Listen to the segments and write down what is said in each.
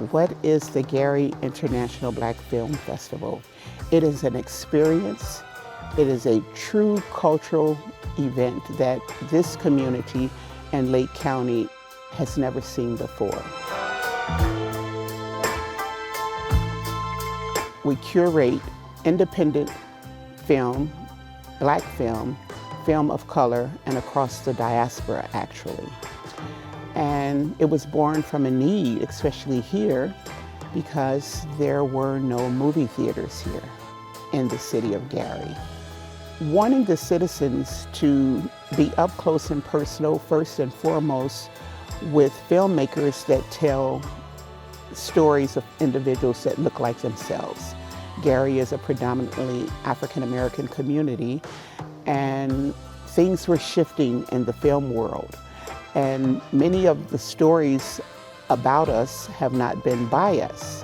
what is the Gary International Black Film Festival? It is an experience. It is a true cultural event that this community and Lake County has never seen before. We curate independent film, black film, film of color, and across the diaspora, actually. And it was born from a need, especially here, because there were no movie theaters here in the city of Gary. Wanting the citizens to be up close and personal, first and foremost, with filmmakers that tell stories of individuals that look like themselves. Gary is a predominantly African-American community, and things were shifting in the film world. And many of the stories about us have not been by us.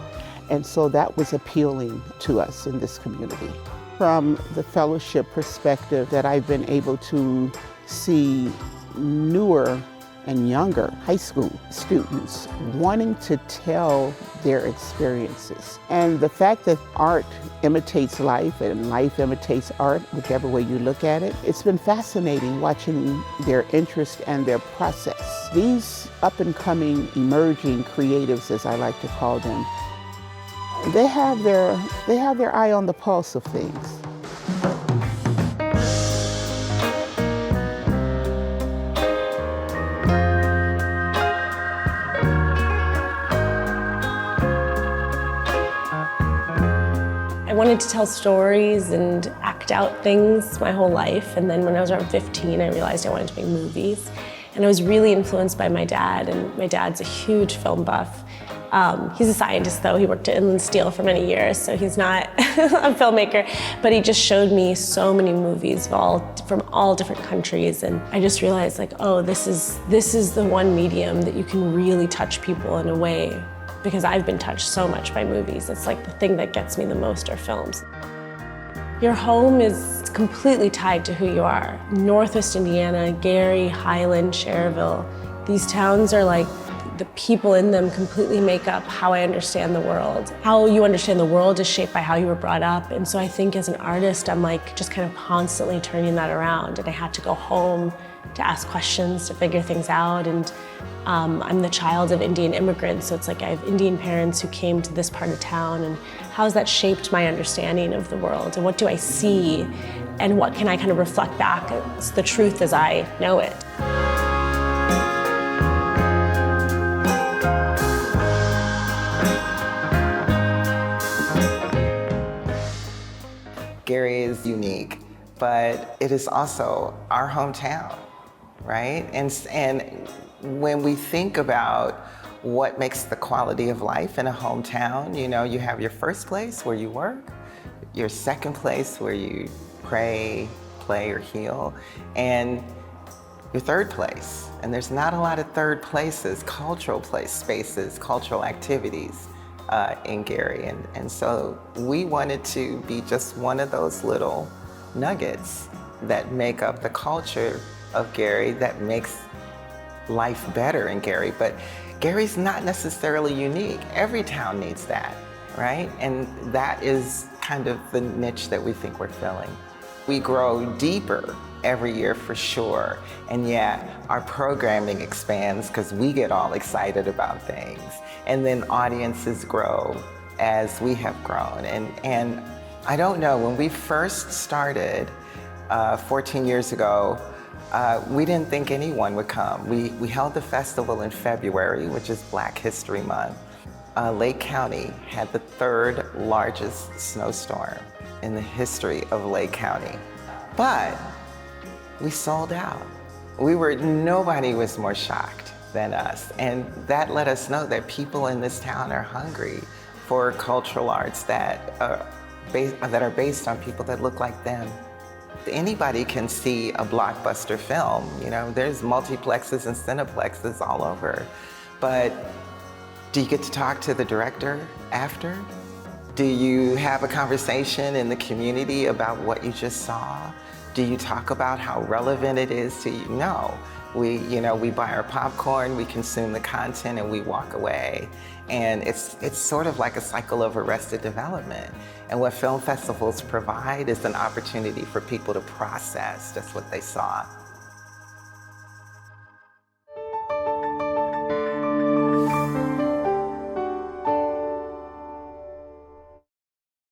And so that was appealing to us in this community. From the fellowship perspective, that I've been able to see newer and younger high school students wanting to tell their experiences. And the fact that art imitates life and life imitates art, whichever way you look at it, it's been fascinating watching their interest and their process. These up and coming emerging creatives, as I like to call them, they have their eye on the pulse of things. I wanted to tell stories and act out things my whole life, and then when I was around 15, I realized I wanted to make movies. And I was really influenced by my dad, and my dad's a huge film buff. He's a scientist though, he worked at Inland Steel for many years, so he's not a filmmaker, but he just showed me so many movies from all different countries, and I just realized like, oh, this is the one medium that you can really touch people in a way, because I've been touched so much by movies. It's like the thing that gets me the most are films. Your home is completely tied to who you are. Northwest Indiana, Gary, Highland, Cherville, these towns are like, the people in them completely make up how I understand the world. How you understand the world is shaped by how you were brought up. And so I think as an artist, I'm like just kind of constantly turning that around. And I had to go home to ask questions, to figure things out. And I'm the child of Indian immigrants. So it's like I have Indian parents who came to this part of town. And how has that shaped my understanding of the world? And what do I see? And what can I kind of reflect back as the truth as I know it? Gary is unique, but it is also our hometown, right? And when we think about what makes the quality of life in a hometown, you know, you have your first place where you work, your second place where you pray, play, or heal, and your third place. And there's not a lot of third places, cultural spaces, cultural activities in Gary. And so we wanted to be just one of those little nuggets that make up the culture of Gary, that makes life better in Gary. But Gary's not necessarily unique. Every town needs that, right? And that is kind of the niche that we think we're filling. We grow deeper every year for sure. And yeah, our programming expands because we get all excited about things. And then audiences grow as we have grown. And I don't know, when we first started 14 years ago, we didn't think anyone would come. We held the festival in February, which is Black History Month. Lake County had the third largest snowstorm in the history of Lake County. But we sold out. Nobody was more shocked than us. And that let us know that people in this town are hungry for cultural arts that are based on people that look like them. Anybody can see a blockbuster film. You know, there's multiplexes and cineplexes all over. But do you get to talk to the director after? Do you have a conversation in the community about what you just saw? Do you talk about how relevant it is to you? No. We buy our popcorn, we consume the content, and we walk away. And it's sort of like a cycle of arrested development. And what film festivals provide is an opportunity for people to process just what they saw.